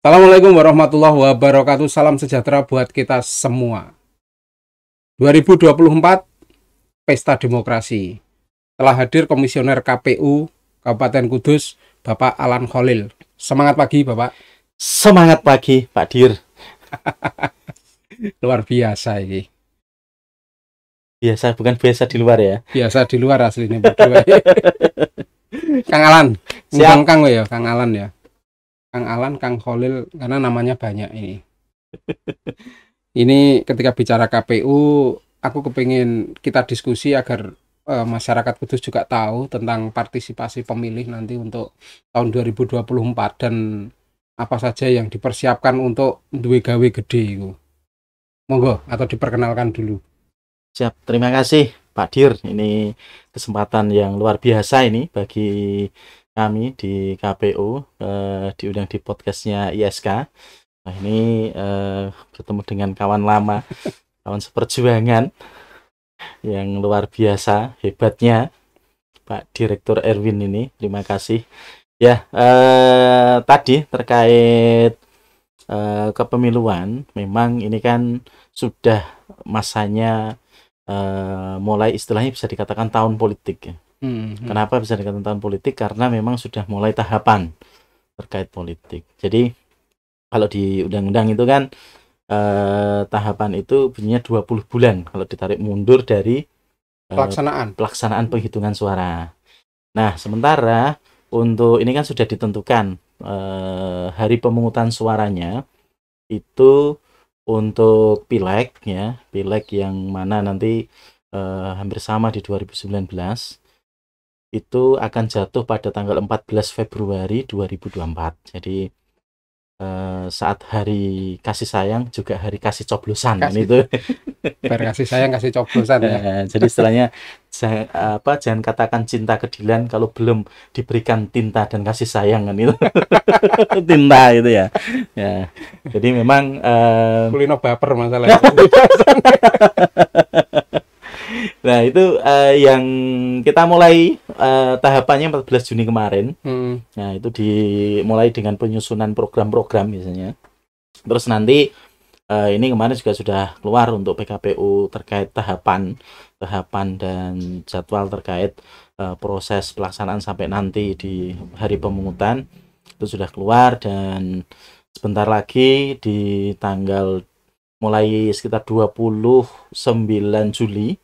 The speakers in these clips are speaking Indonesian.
Assalamualaikum warahmatullahi wabarakatuh. Salam sejahtera buat kita semua. 2024 Pesta Demokrasi. Telah hadir Komisioner KPU Kabupaten Kudus, Bapak Alan Kholil. Semangat pagi, Bapak. Semangat pagi, Pak Dir. Luar biasa ini. Biasa, bukan biasa di luar ya. Biasa di luar aslinya berdua. Kang Alan, Siap. Kang ya, Kang Alan ya. Kang Alan, Kang Kholil, karena namanya banyak ini. Ini ketika bicara KPU, aku kepingin kita diskusi agar masyarakat Kudus juga tahu tentang partisipasi pemilih nanti untuk tahun 2024 dan apa saja yang dipersiapkan untuk duwe gawe gede itu. Monggo, atau diperkenalkan dulu. Siap, terima kasih Pak Dir. Ini kesempatan yang luar biasa ini bagi kami di KPU, diundang di podcastnya ISK. Nah, ini bertemu dengan kawan lama, kawan seperjuangan yang luar biasa, hebatnya Pak Direktur Erwin ini. Terima kasih. Ya, tadi terkait kepemiluan, memang ini kan sudah masanya mulai istilahnya bisa dikatakan tahun politik ya. Kenapa bisa dikatakan tahun politik? Karena memang sudah mulai tahapan terkait politik. Jadi kalau di undang-undang itu kan tahapan itu bunyinya 20 bulan kalau ditarik mundur dari pelaksanaan penghitungan suara. Nah, sementara untuk ini kan sudah ditentukan hari pemungutan suaranya itu untuk pileg ya, pileg yang mana nanti hampir sama di 2019 itu akan jatuh pada tanggal 14 Februari 2024. Jadi saat hari kasih sayang juga hari kasih coblosan itu. Kasih sayang kasih coblosan ya. Jadi istilahnya jangan katakan cinta kedilan kalau belum diberikan tinta dan kasih sayang kan itu. Tinta itu ya. Ya. Jadi memang kulino baper masalahnya. Nah, itu yang kita mulai tahapannya 14 Juni kemarin. Nah, itu dimulai dengan penyusunan program-program biasanya. Terus nanti ini kemarin juga sudah keluar untuk PKPU terkait tahapan dan jadwal terkait proses pelaksanaan sampai nanti di hari pemungutan itu sudah keluar, dan sebentar lagi di tanggal mulai sekitar 29 Juli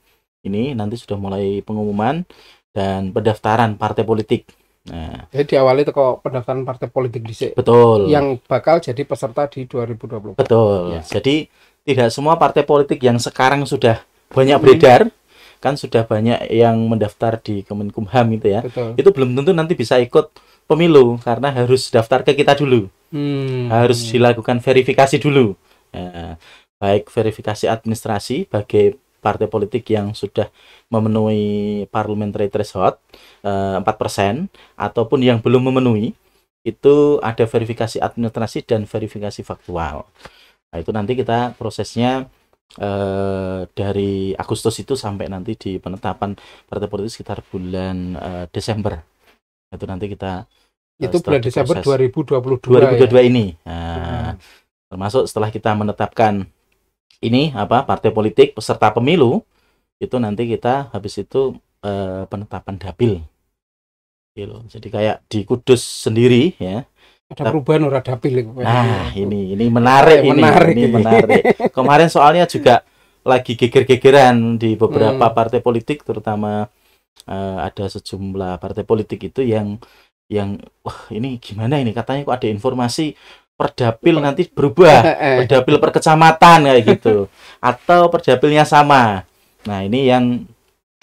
ini nanti sudah mulai pengumuman dan pendaftaran partai politik. Nah, jadi diawali kok pendaftaran partai politik dhisik. Betul. Yang bakal jadi peserta di 2020. Betul. Ya. Jadi tidak semua partai politik yang sekarang sudah banyak beredar, kan sudah banyak yang mendaftar di Kemenkumham itu ya. Betul. Itu belum tentu nanti bisa ikut pemilu karena harus daftar ke kita dulu. Harus dilakukan verifikasi dulu. Nah, baik verifikasi administrasi bagi partai politik yang sudah memenuhi parliamentary threshold 4% ataupun yang belum memenuhi, itu ada verifikasi administrasi dan verifikasi faktual. Nah, itu nanti kita prosesnya dari Agustus itu sampai nanti di penetapan partai politik sekitar bulan Desember. Itu nanti kita itu bulan Desember 2022 ya? Ini. Nah, termasuk setelah kita menetapkan ini partai politik peserta pemilu, itu nanti kita habis itu penetapan dapil gitu. Jadi kayak di Kudus sendiri ya, ada perubahan ora dapil. Nah, ini menarik. Ini menarik. Kemarin soalnya juga lagi geger-gegeran di beberapa partai politik, terutama ada sejumlah partai politik itu yang wah, ini gimana ini, katanya kok ada informasi perdapil nanti berubah, perdapil per kecamatan kayak gitu, atau perdapilnya sama. Nah, ini yang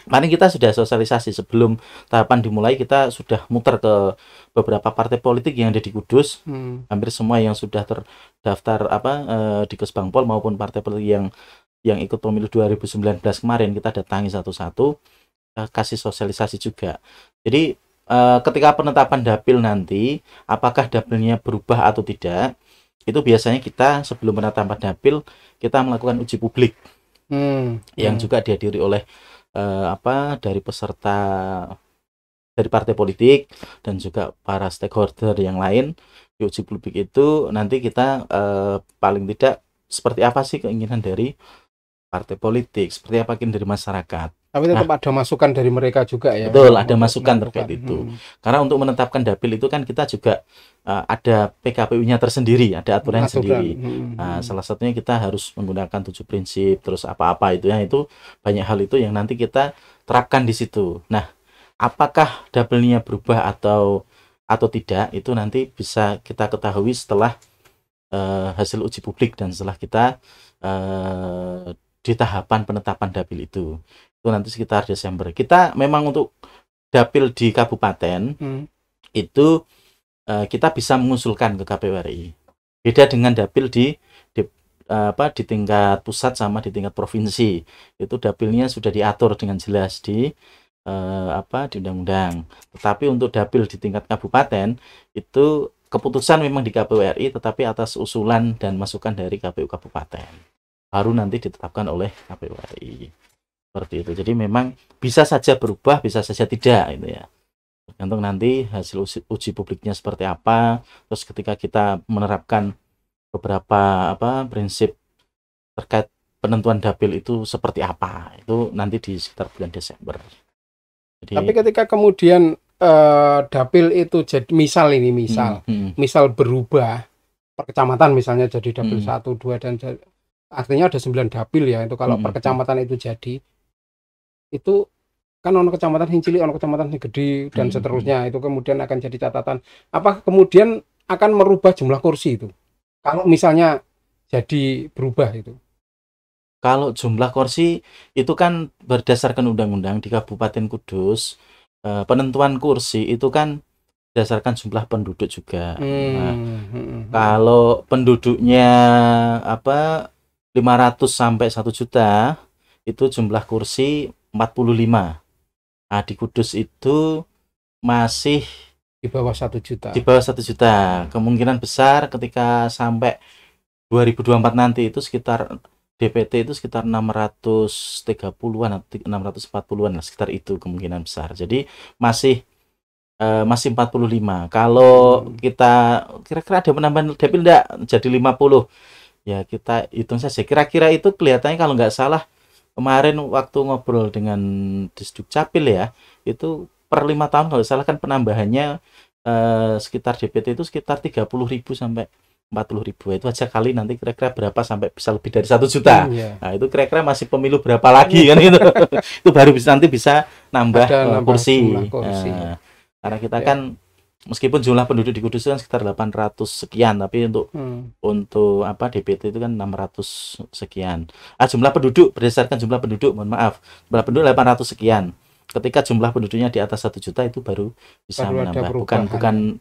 kemarin kita sudah sosialisasi sebelum tahapan dimulai, kita sudah muter ke beberapa partai politik yang ada di Kudus. Hampir semua yang sudah terdaftar di Kesbangpol maupun partai politik yang ikut pemilu 2019 kemarin, kita datangi satu-satu, kasih sosialisasi juga. Jadi ketika penetapan dapil nanti, apakah dapilnya berubah atau tidak, itu biasanya kita sebelum penetapan dapil kita melakukan uji publik yang juga dihadiri oleh dari peserta dari partai politik dan juga para stakeholder yang lain di uji publik itu nanti kita paling tidak seperti apa sih keinginan dari partai politik, seperti apa keinginan dari masyarakat. Tapi tetap ada masukan dari mereka juga ya. Betul, ada masukan terkait itu. Karena untuk menetapkan dapil itu kan kita juga ada PKPU-nya tersendiri, ada aturan sendiri. Salah satunya kita harus menggunakan 7 prinsip, terus apa-apa itu ya, itu banyak hal itu yang nanti kita terapkan di situ. Nah, apakah dapilnya berubah atau tidak itu nanti bisa kita ketahui setelah hasil uji publik dan setelah kita di tahapan penetapan dapil itu nanti sekitar Desember. Kita memang untuk dapil di kabupaten itu kita bisa mengusulkan ke KPU RI. Beda dengan dapil di tingkat pusat sama di tingkat provinsi. Itu dapilnya sudah diatur dengan jelas di undang-undang. Tetapi untuk dapil di tingkat kabupaten itu keputusan memang di KPU RI, tetapi atas usulan dan masukan dari KPU kabupaten. Baru nanti ditetapkan oleh KPU RI. Seperti itu. Jadi memang bisa saja berubah, bisa saja tidak itu ya. Tergantung nanti hasil uji publiknya seperti apa. Terus ketika kita menerapkan beberapa prinsip terkait penentuan dapil itu seperti apa. Itu nanti di sekitar bulan Desember. Jadi, tapi ketika kemudian dapil itu jadi misal berubah per kecamatan misalnya jadi dapil 1, 2 dan artinya ada 9 dapil ya. Itu kalau per kecamatan itu jadi itu kan ono kecamatan yang cilik, ono kecamatan yang gede dan seterusnya, itu kemudian akan jadi catatan. Apakah kemudian akan merubah jumlah kursi itu kalau misalnya jadi berubah itu? Kalau jumlah kursi itu kan berdasarkan undang-undang di Kabupaten Kudus, penentuan kursi itu kan berdasarkan jumlah penduduk juga. Kalau penduduknya 500 sampai 1 juta itu jumlah kursi 45. Nah, di Kudus itu masih di bawah 1 juta. Di bawah 1 juta. Kemungkinan besar ketika sampai 2024 nanti itu sekitar DPT itu sekitar 630-an atau 640-an lah, sekitar itu kemungkinan besar. Jadi masih 45. Kalau kita kira-kira ada penambahan dapil enggak jadi 50. Ya kita hitung saja. Kira-kira itu kelihatannya kalau nggak salah kemarin waktu ngobrol dengan Disduk Capil ya, itu per 5 tahun kalau salah kan penambahannya sekitar DPT itu sekitar 30.000 sampai 40.000. Itu aja kali nanti kira-kira berapa sampai bisa lebih dari 1 juta. Nah, itu kira-kira masih pemilu berapa lagi kan gitu. Itu baru nanti bisa nambah kursi. Karena kita kan meskipun jumlah penduduk di Kudus kan sekitar 800 sekian, tapi untuk DPT itu kan 600 sekian. Jumlah penduduk berdasarkan jumlah penduduk, mohon maaf, jumlah penduduk 800 sekian. Ketika jumlah penduduknya di atas 1 juta itu baru bisa menambah. Bukan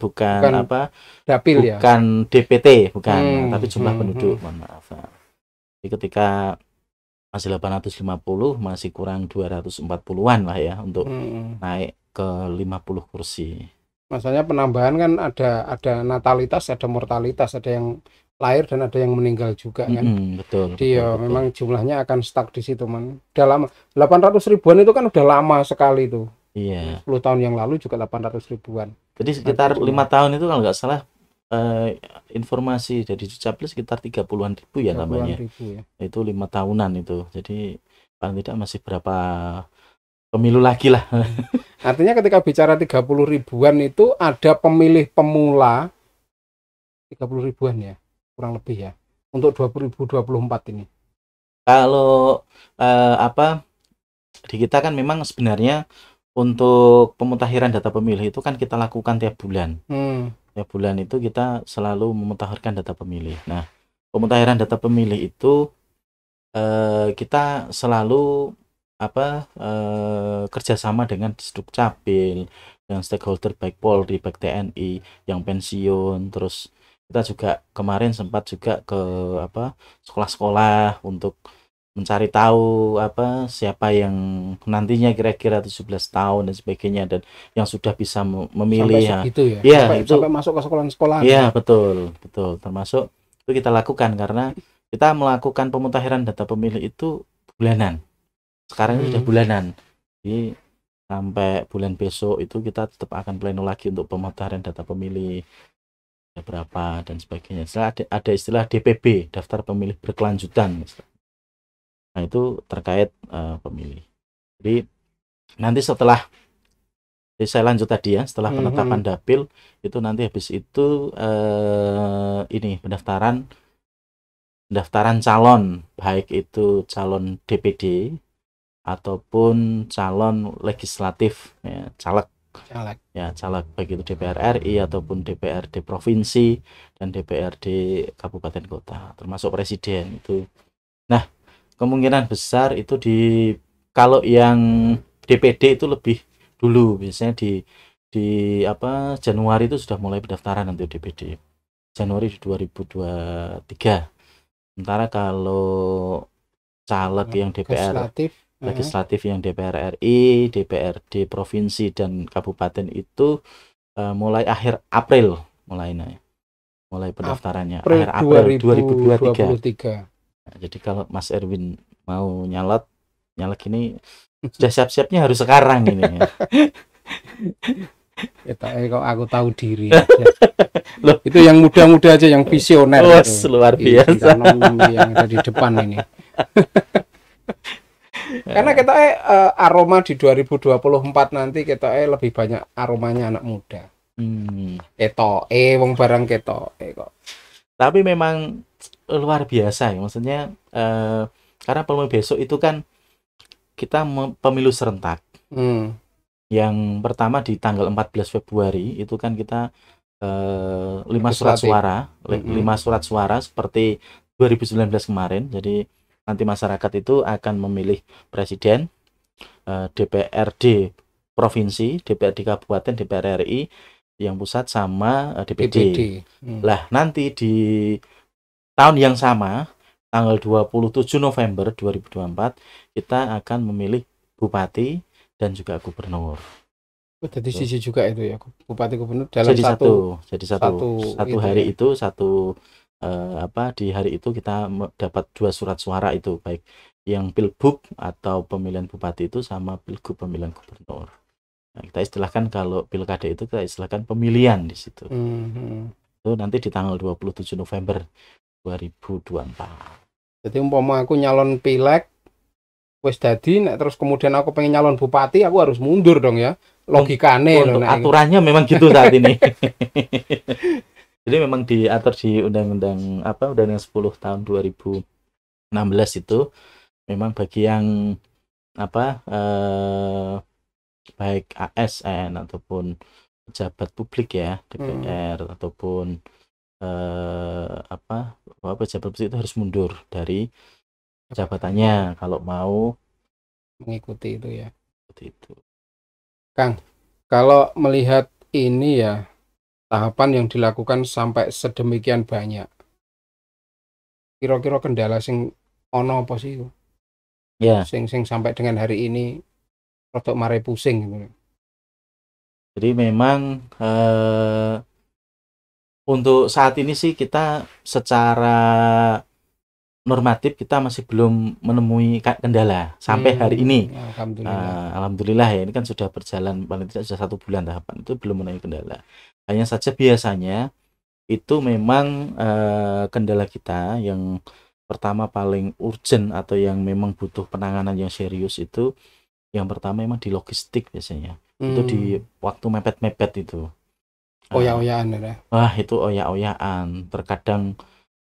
dapil ya. Bukan DPT, bukan, tapi jumlah penduduk, mohon maaf. Jadi ketika masih 850 masih kurang 240-an lah ya untuk naik ke 50 kursi. Masalahnya penambahan kan ada natalitas, ada mortalitas, ada yang lahir dan ada yang meninggal juga kan. Betul. Jadi betul. Memang jumlahnya akan stuck di situ man. Udah lama. 800 ribuan itu kan udah lama sekali tuh. Iya. 10 tahun yang lalu juga 800 ribuan. Jadi sekitar 5 tahun itu kalau nggak salah informasi dari Dukcapil sekitar 30-an ribu ya namanya. Ya. Itu 5 tahunan itu. Jadi paling tidak masih berapa pemilu lagi lah. Artinya ketika bicara 30 ribuan itu ada pemilih pemula 30 ribuan ya, kurang lebih ya, untuk 2024 ini. Kalau di kita kan memang sebenarnya untuk pemutakhiran data pemilih itu kan kita lakukan tiap bulan. Tiap bulan itu kita selalu memutakhirkan data pemilih. Nah, pemutakhiran data pemilih itu kita selalu kerjasama dengan Disduk Capil, dengan stakeholder baik Polri, baik TNI, yang pensiun, terus kita juga kemarin sempat juga ke sekolah-sekolah untuk mencari tahu siapa yang nantinya kira-kira 17 tahun dan sebagainya dan yang sudah bisa memilih sampai segitu ya. Ya, sampai masuk ke sekolah-sekolah. Iya, betul. Termasuk itu kita lakukan karena kita melakukan pemutakhiran data pemilih itu bulanan. Sekarang ini sudah bulanan. Jadi sampai bulan besok itu kita tetap akan pleno lagi untuk pemutaran data pemilih ada berapa dan sebagainya. Ada istilah DPB, daftar pemilih berkelanjutan. Nah, itu terkait pemilih. Jadi nanti saya lanjut tadi ya, setelah penetapan dapil itu nanti habis itu ini pendaftaran calon, baik itu calon DPD ataupun calon legislatif ya, caleg baik itu DPR RI ataupun DPRD provinsi dan DPRD kabupaten kota termasuk presiden itu. Nah, kemungkinan besar itu kalau yang DPD itu lebih dulu, biasanya di Januari itu sudah mulai pendaftaran nanti DPD Januari 2023. Sementara kalau caleg yang DPR legislatif yang DPR RI, DPRD provinsi dan kabupaten itu mulai akhir April mulai pendaftarannya akhir April 2023. Nah, jadi kalau Mas Erwin mau nyalek ini sudah siap-siapnya harus sekarang ini. Kok aku tahu diri aja. Loh, itu yang muda-muda aja yang visioner. Luar biasa. Yang ada di depan ini. Karena kita aroma di 2024 nanti kita lebih banyak aromanya anak muda. Wong barang kok. Tapi memang luar biasa ya, maksudnya karena pemilu besok itu kan kita pemilu serentak. Yang pertama di tanggal 14 Februari itu kan kita 5 surat suara, 5 surat suara seperti 2019 kemarin. Jadi nanti masyarakat itu akan memilih presiden, DPRD provinsi, DPRD kabupaten, DPR RI yang pusat sama DPD. Lah nanti di tahun yang sama tanggal 27 November 2024 kita akan memilih bupati dan juga gubernur. Jadi sisi juga itu ya, bupati gubernur dalam jadi satu hari itu ya. Di hari itu kita dapat 2 surat suara itu, baik yang pilbub atau pemilihan bupati itu sama pilgub pemilihan gubernur. Nah, kita istilahkan kalau pilkada itu kita istilahkan pemilihan di situ. Itu nanti di tanggal 27 November 2024. Jadi umpama aku nyalon pileg wis dadi, terus kemudian aku pengen nyalon bupati, aku harus mundur dong ya. Logikane untuk aturannya memang gitu saat ini. Jadi memang diatur di Undang-Undang 10 tahun 2016 itu memang bagi yang baik ASN ataupun pejabat publik ya, DPR ataupun pejabat publik itu harus mundur dari jabatannya kalau mau mengikuti itu ya. Seperti itu. Kang, kalau melihat ini ya, tahapan yang dilakukan sampai sedemikian banyak, kira-kira kendala sing ono apa sih? Ya. Sing sampai dengan hari ini rodok mare pusing gitu. Jadi memang untuk saat ini sih kita secara normatif kita masih belum menemui kendala sampai hari ini. Alhamdulillah ya, ini kan sudah berjalan paling tidak sudah 1 bulan tahapan itu belum menemui kendala. Hanya saja biasanya itu memang kendala kita yang pertama paling urgent atau yang memang butuh penanganan yang serius itu yang pertama memang di logistik biasanya. Itu di waktu mepet-mepet itu. Oyak-oyakan ya. Wah, itu oyak-oyakan. Terkadang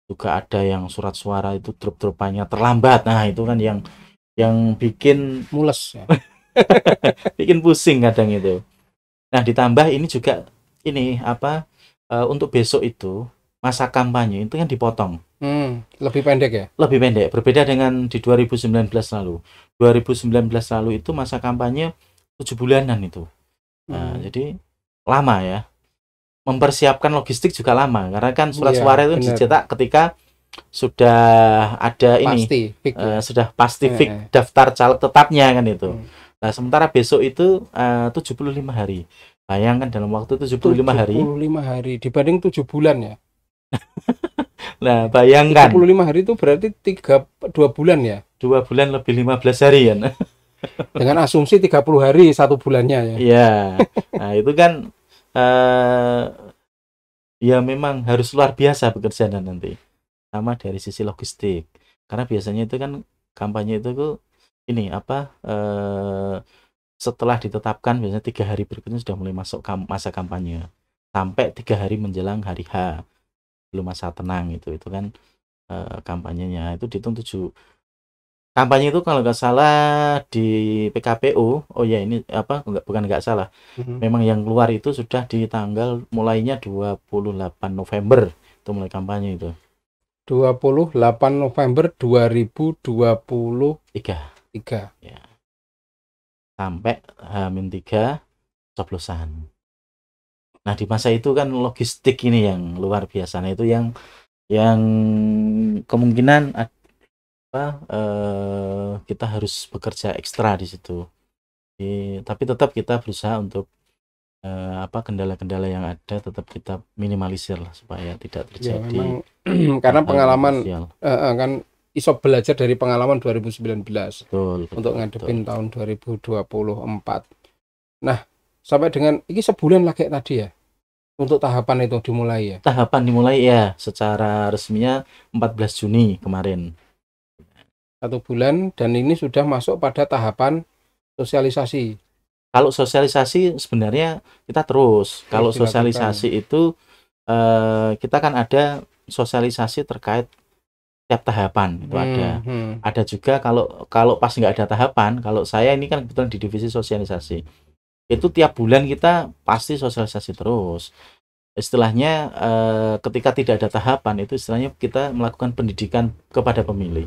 juga ada yang surat suara itu drop-dropannya terlambat. Nah, itu kan yang bikin mules ya. bikin pusing kadang itu. Nah, ditambah ini juga untuk besok itu masa kampanye itu kan dipotong. Lebih pendek ya? Lebih pendek, berbeda dengan di 2019 lalu. 2019 lalu itu masa kampanye 7 bulanan itu. Nah, jadi lama ya. Mempersiapkan logistik juga lama karena kan surat suara itu dicetak ketika sudah ada sudah pasti fix daftar caleg tetapnya kan itu. Nah, sementara besok itu 75 hari. Bayangkan dalam waktu 75 hari. 75 hari dibanding 7 bulan ya. Nah, bayangkan 75 hari itu berarti 2 bulan ya. 2 bulan lebih 15 hari ya. Dengan asumsi 30 hari 1 bulannya ya. Iya. Nah, itu kan ya memang harus luar biasa pekerjaan nanti. Sama dari sisi logistik. Karena biasanya itu kan kampanye itu tuh ini apa setelah ditetapkan biasanya 3 hari berikutnya sudah mulai masuk masa kampanye sampai 3 hari menjelang hari H belum masa tenang itu kan kampanyenya itu dihitung 7 kampanye itu kalau nggak salah di PKPU. Oh ya ini apa bukan nggak salah, memang yang keluar itu sudah di tanggal mulainya 28 November itu mulai kampanye itu 28 November 2023 ya, sampai H-3 coblosan. Nah di masa itu kan logistik ini yang luar biasa. Nah itu yang kemungkinan kita harus bekerja ekstra di situ. Tapi tetap kita berusaha untuk kendala-kendala yang ada tetap kita minimalisir lah supaya tidak terjadi. Ya, memang karena pengalaman kan iso belajar dari pengalaman 2019 betul, untuk ngadepin tahun 2024. Nah sampai dengan ini sebulan lagi tadi ya untuk tahapan itu dimulai ya. Tahapan dimulai ya secara resminya 14 Juni kemarin. 1 bulan dan ini sudah masuk pada tahapan sosialisasi. Kalau sosialisasi sebenarnya kita terus kalau sosialisasi itu kita kan ada sosialisasi terkait tiap tahapan itu ada juga kalau pas nggak ada tahapan. Kalau saya ini kan kebetulan di divisi sosialisasi itu tiap bulan kita pasti sosialisasi terus. Istilahnya ketika tidak ada tahapan itu istilahnya kita melakukan pendidikan kepada pemilih.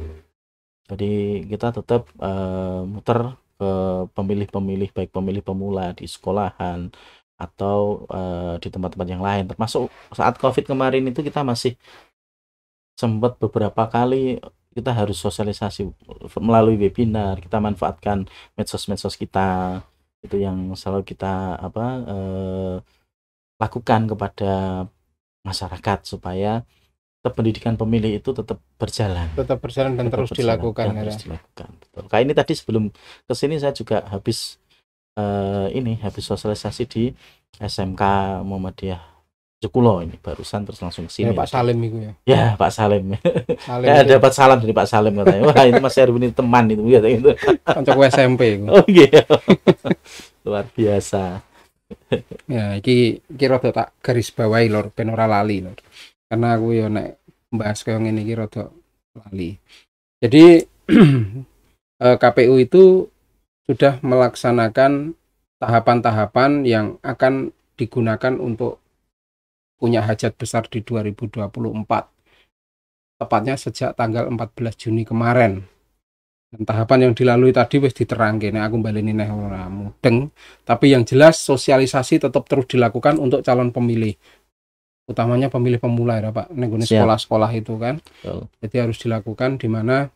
Jadi kita tetap muter ke pemilih-pemilih baik pemilih pemula di sekolahan atau di tempat-tempat yang lain. Termasuk saat COVID kemarin itu kita masih sempat beberapa kali kita harus sosialisasi melalui webinar. Kita manfaatkan medsos-medsos kita itu yang selalu kita lakukan kepada masyarakat supaya pendidikan pemilih itu tetap berjalan dan terus dilakukan. Betul. Kayak ini tadi sebelum kesini saya juga habis sosialisasi di SMK Muhammadiyah Jekulo ini barusan terus langsung kesini. Pak Salim itu ya. Ya Pak Salim. Saya dapat salam dari Pak Salim katanya. Wah ini Mas Erwin ini teman itu gitu. Kancaku SMP. Oh iya. Luar biasa. Ya iki rada tak garis bawahi lor ben ora lali lor. Karena aku ya nek bahas kayak ngene iki rada lali. Jadi KPU itu sudah melaksanakan tahapan-tahapan yang akan digunakan untuk punya hajat besar di 2024. Tepatnya sejak tanggal 14 Juni kemarin. Dan tahapan yang dilalui tadi wis diterangke, nek aku baleni neh ora mudeng, tapi yang jelas sosialisasi tetap terus dilakukan untuk calon pemilih. Utamanya pemilih pemula ya Pak, ning sekolah-sekolah itu kan. Jadi harus dilakukan di mana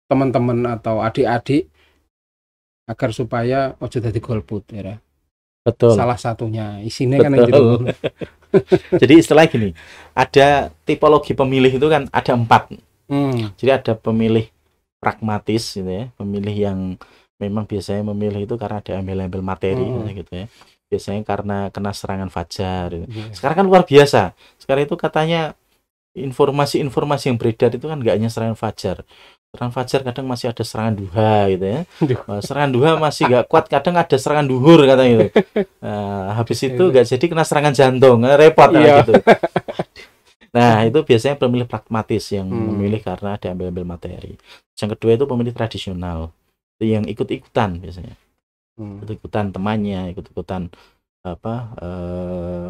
teman-teman atau adik-adik agar supaya ojo dadi golput ya. Betul. Salah satunya isinya kan itu. Jadi istilah gini, ada tipologi pemilih itu kan ada 4. Jadi ada pemilih pragmatis gitu ya, pemilih yang memang biasanya memilih itu karena ada embel-embel materi gitu ya. Biasanya karena kena serangan fajar gitu. Sekarang kan luar biasa. Sekarang itu katanya informasi-informasi yang beredar itu kan nggak hanya serangan fajar. Serangan fajar kadang masih ada serangan duha gitu ya. Serangan duha masih nggak kuat, kadang ada serangan duhur katanya gitu. Habis itu nggak jadi kena serangan jantung, repot gitu. Nah itu biasanya pemilih pragmatis yang memilih karena ada embel-embel materi. Yang kedua itu pemilih tradisional, itu yang ikut-ikutan biasanya, ikut-ikutan temannya, ikut-ikutan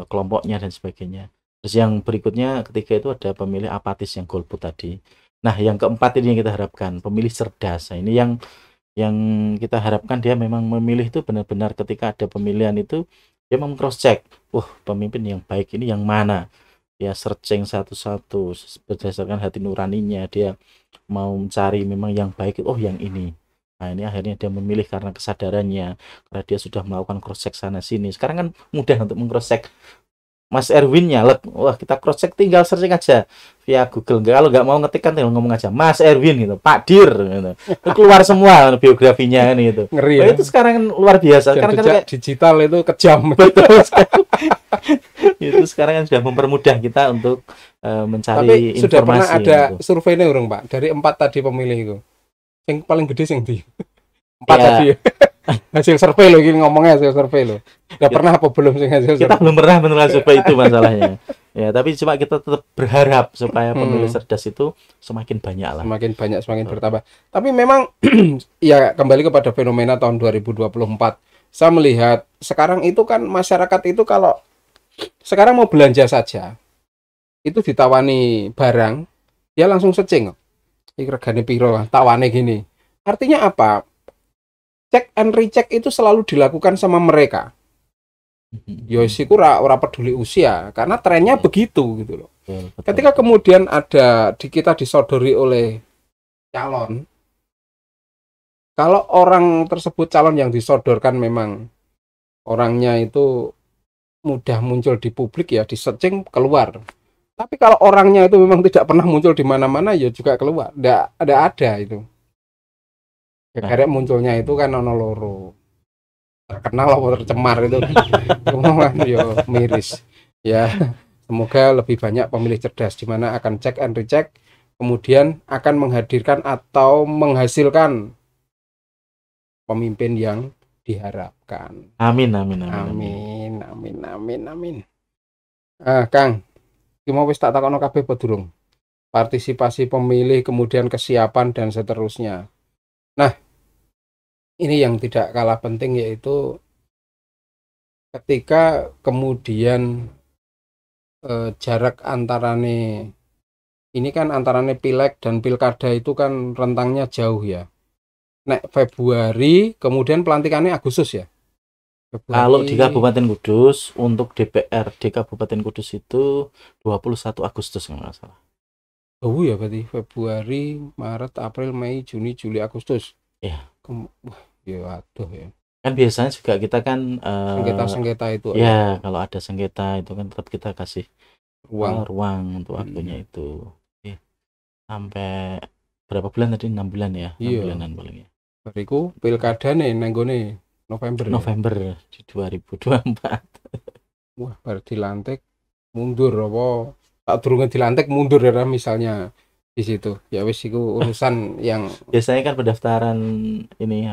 kelompoknya dan sebagainya. Terus yang berikutnya ketiga itu ada pemilih apatis yang golput tadi. Nah yang keempat ini yang kita harapkan pemilih cerdas. Nah, ini yang kita harapkan dia memang memilih itu benar-benar ketika ada pemilihan itu dia mau cross check, pemimpin yang baik ini yang mana. Ya searching satu-satu berdasarkan hati nuraninya, dia mau mencari memang yang baik, yang ini. Nah ini akhirnya dia memilih karena kesadarannya, karena dia sudah melakukan cross check sana sini. Sekarang kan mudah untuk meng-cross check Mas Erwin nyalek, wah kita cross check, tinggal searching aja via Google. Kalau nggak mau ngetik kan tinggal ngomong aja Mas Erwin gitu, Pak Dir gitu. Keluar semua biografinya kan gitu. Ngeri Oh, ya. itu sekarang kan luar biasa. Dan Karena kan jejak digital itu kejam. betul sekali. Itu sekarang kan sudah mempermudah kita untuk mencari Tapi sudah informasi. pernah ada gitu. surveinya urung Pak dari 4 tadi pemilih itu. Yang paling gede sing di 4 Ya. tadi. Hasil survei lo gini ngomongnya hasil survei lo. Udah pernah apa belum sih hasil survei? Kita belum pernah menentukan survei itu masalahnya. Ya, tapi cuma kita tetap berharap supaya pemilih cerdas itu semakin banyak lah. Semakin banyak, semakin bertambah. Tapi memang ya kembali kepada fenomena tahun 2024. Saya melihat sekarang itu kan masyarakat itu kalau sekarang mau belanja saja itu ditawani barang, dia langsung searching. Iki regane piro, tawane gini. Artinya apa? Cek and recheck itu selalu dilakukan sama mereka. Ya siku ora peduli usia karena trennya begitu gitu loh. Betul. Ketika kemudian ada kita disodori oleh calon, kalau orang tersebut calon yang disodorkan memang orangnya itu mudah muncul di publik ya di searching keluar. Tapi kalau orangnya itu memang tidak pernah muncul di mana-mana ya juga keluar. Ada itu. Karena munculnya itu kan ono loro. Terkenal atau tercemar itu kan yo miris. Ya, semoga lebih banyak pemilih cerdas di mana akan cek and recheck kemudian akan menghadirkan atau menghasilkan pemimpin yang diharapkan. Amin. Kang, iki mau wis tak takono kabeh apa durung? Partisipasi pemilih, kemudian kesiapan dan seterusnya. Nah, ini yang tidak kalah penting yaitu ketika kemudian jarak antarane ini kan antarane pileg dan pilkada itu kan rentangnya jauh ya. Nek Februari, kemudian pelantikannya Agustus ya. Februari. Kalau di Kabupaten Kudus untuk DPR di Kabupaten Kudus itu 21 Agustus kalau nggak salah. Oh ya berarti Februari, Maret, April, Mei, Juni, Juli, Agustus. Ya. Wah, ya aduh ya. Kan biasanya juga kita kan sengketa itu. Ya, kalau ada sengketa itu kan tetap kita kasih ruang untuk waktunya itu. Sampai berapa bulan tadi? 6 bulan ya? 6 bulanan paling ya. Bariku pilkada nih nenggone November ya? Di 2024. Wah, baru dilantik mundur apa? Tak durunge dilantik mundur ya misalnya di situ. Ya wis iku urusan yang biasanya kan pendaftaran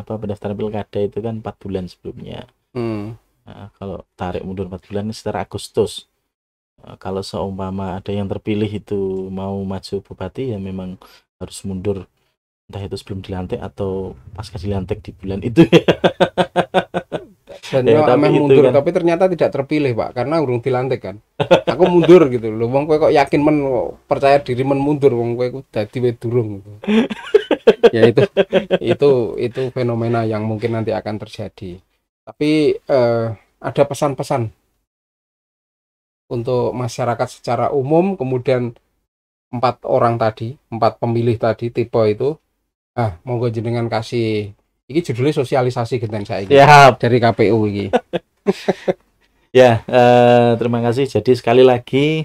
pendaftaran pilkada itu kan 4 bulan sebelumnya. Nah, kalau tarik mundur 4 bulan sekitar Agustus. Kalau seumpama ada yang terpilih itu mau maju bupati ya memang harus mundur entah itu sebelum dilantik atau pasca dilantik di bulan itu ya. Dan tapi mundur kan. Tapi ternyata tidak terpilih Pak karena urung dilantik kan. Aku mundur gitu loh. Wong kowe kok yakin percaya diri mundur wong kowe dadi we durung gitu. Ya itu fenomena yang mungkin nanti akan terjadi. Tapi ada pesan-pesan untuk masyarakat secara umum, kemudian 4 pemilih tadi tipe itu. Monggo jenengan kasih. Ini judulnya sosialisasi genten saya dari KPU ini. Ya, terima kasih. Jadi sekali lagi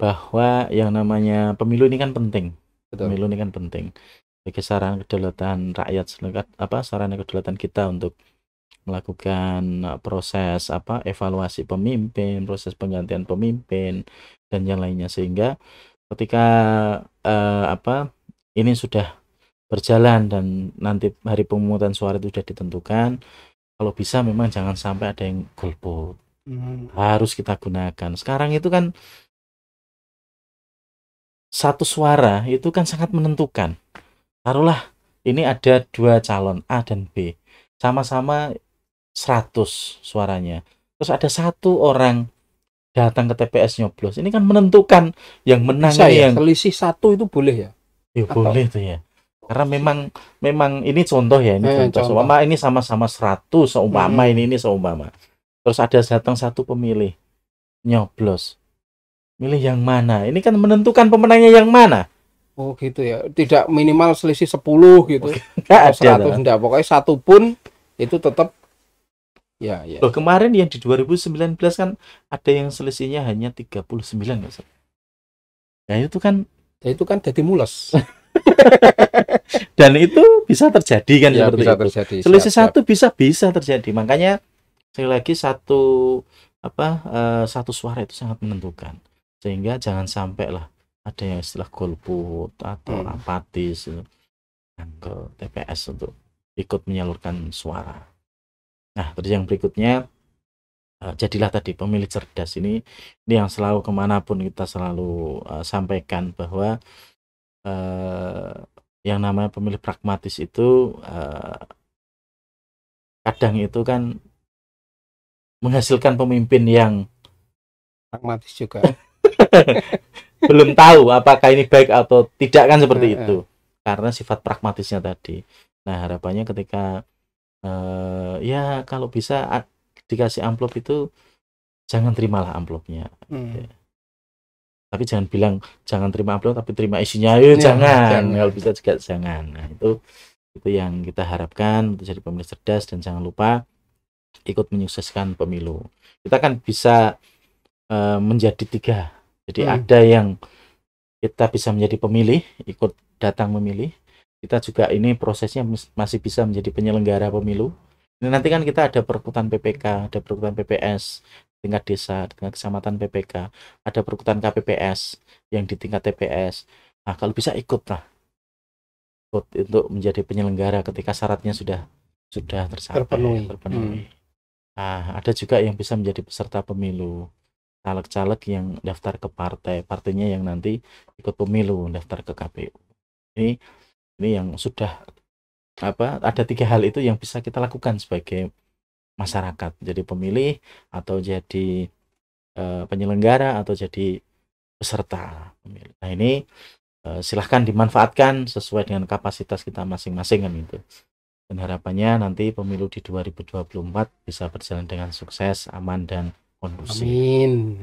bahwa yang namanya pemilu ini kan penting. Betul. Pemilu ini kan penting bagi sarana kedaulatan rakyat, sarana kedaulatan kita untuk melakukan proses evaluasi pemimpin, proses penggantian pemimpin dan yang lainnya, sehingga ketika ini sudah berjalan dan nanti hari pemungutan suara itu sudah ditentukan, kalau bisa memang jangan sampai ada yang golput. Harus kita gunakan. Sekarang itu kan satu suara itu kan sangat menentukan. Taruhlah ini ada 2 calon A dan B, sama-sama 100 suaranya. Terus ada 1 orang datang ke TPS nyoblos. Ini kan menentukan yang menang. Bisa ya, yang selisih 1 itu boleh ya? Ya boleh tuh ya. Karena memang ini contoh ya, ini contoh. Seumpama ini sama-sama 100, seumpama ini seumpama. Terus ada datang 1 pemilih nyoblos. Milih yang mana? Ini kan menentukan pemenangnya yang mana. Oh gitu ya. Tidak minimal selisih 10 gitu. Enggak ada. 100 enggak, pokoknya 1 pun itu tetap Ya, ya. Loh, kemarin yang di 2019 kan ada yang selisihnya hanya 39 Mas. Nah, itu kan jadi mules. dan itu bisa terjadi kan, Ya, seperti bisa itu. terjadi. Selisih Siap. satu bisa terjadi. Makanya sekali lagi satu suara itu sangat menentukan. Sehingga jangan sampai lah ada yang istilah golput atau apatis gitu, ke TPS untuk ikut menyalurkan suara. Nah, terus yang berikutnya, jadilah tadi pemilih cerdas. Ini yang selalu kemanapun kita selalu sampaikan bahwa yang namanya pemilih pragmatis itu kadang itu kan menghasilkan pemimpin yang Pragmatis juga. belum tahu apakah ini baik atau tidak kan, seperti itu, karena sifat pragmatisnya tadi. Nah, harapannya ketika ya kalau bisa dikasih amplop itu jangan terimalah amplopnya. Tapi jangan bilang jangan terima amplop tapi terima isinya, jangan. Kalau bisa juga jangan. Nah, itu yang kita harapkan untuk jadi pemilih cerdas. Dan jangan lupa ikut menyukseskan pemilu. Kita kan bisa menjadi 3. Jadi ada yang kita bisa menjadi pemilih, ikut datang memilih. Kita juga ini prosesnya masih bisa menjadi penyelenggara pemilu. Ini nanti kan kita ada perekrutan PPK, ada perekrutan PPS tingkat desa, tingkat kecamatan PPK, ada perekrutan KPPS yang di tingkat TPS. Nah, kalau bisa ikut untuk menjadi penyelenggara ketika syaratnya sudah terpenuhi. Nah, ada juga yang bisa menjadi peserta pemilu, caleg-caleg yang daftar ke partainya yang nanti ikut pemilu, daftar ke KPU. Ini yang sudah ada 3 hal itu yang bisa kita lakukan sebagai masyarakat, jadi pemilih atau jadi penyelenggara atau jadi peserta pemilu. Nah, ini silahkan dimanfaatkan sesuai dengan kapasitas kita masing-masing kan itu. Dan harapannya nanti pemilu di 2024 bisa berjalan dengan sukses, aman dan kondusif. Amin.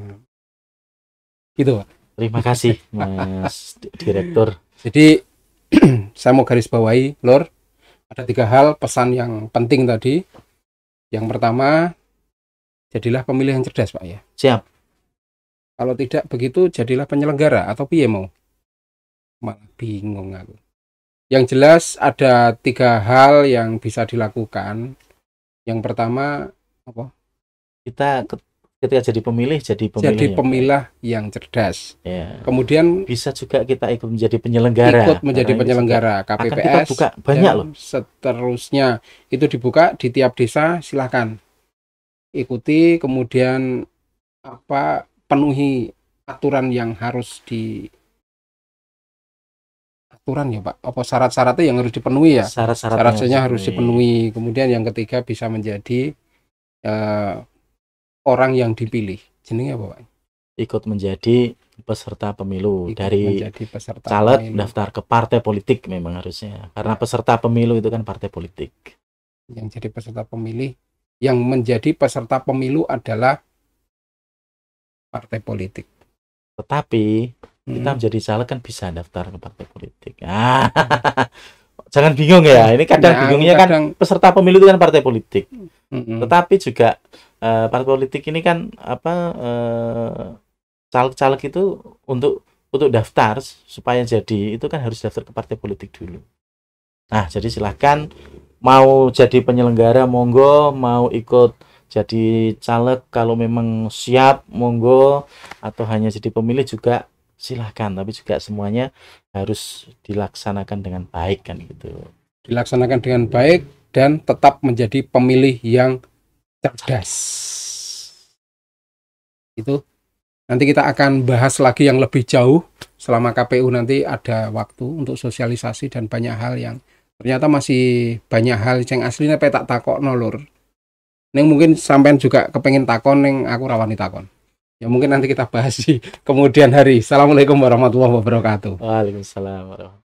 Gitu, Pak. Terima kasih Mas Direktur. Jadi saya mau garis bawahi, Lur, ada 3 hal pesan yang penting tadi. Yang pertama, jadilah pemilih yang cerdas, Pak, ya. Siap. Kalau tidak begitu, jadilah penyelenggara atau piye mau? Malah bingung aku. Yang jelas ada 3 hal yang bisa dilakukan. Yang pertama apa? Kita ketika jadi pemilih pemilah yang cerdas. Ya. Kemudian bisa juga kita ikut menjadi penyelenggara. KPPS. Kita buka banyak loh. Seterusnya itu dibuka di tiap desa, silakan ikuti. Kemudian penuhi aturan yang harus aturan ya, Pak. Apa syarat-syaratnya yang harus dipenuhi ya? Syarat-syaratnya harus dipenuhi. Kemudian yang ketiga bisa menjadi orang yang dipilih. Jenenge apa, Pak? Ikut menjadi peserta pemilu. Dari caleg daftar ke partai politik memang harusnya. Karena peserta pemilu itu kan partai politik. Yang jadi peserta pemilih, yang menjadi peserta pemilu adalah partai politik. Tetapi kita menjadi caleg kan bisa daftar ke partai politik. Jangan bingung ya. Ini bingungnya kan peserta pemilu itu kan partai politik. Tetapi juga partai politik ini kan caleg-caleg itu untuk daftar supaya jadi itu kan harus daftar ke partai politik dulu. Nah, jadi silahkan mau jadi penyelenggara monggo, mau ikut jadi caleg kalau memang siap monggo, atau hanya jadi pemilih juga silahkan. Tapi juga semuanya harus dilaksanakan dengan baik kan gitu. Dilaksanakan dengan baik dan tetap menjadi pemilih yang cerdas. Itu nanti kita akan bahas lagi yang lebih jauh selama KPU nanti ada waktu untuk sosialisasi dan banyak hal yang ternyata masih banyak hal yang aslinya tak takokno, Lur. Neng mungkin sampean juga kepengen takon neng aku rawani takon. Ya mungkin nanti kita bahas di kemudian hari. Assalamualaikum warahmatullahi wabarakatuh. Waalaikumsalam warahmatullahi wabarakatuh.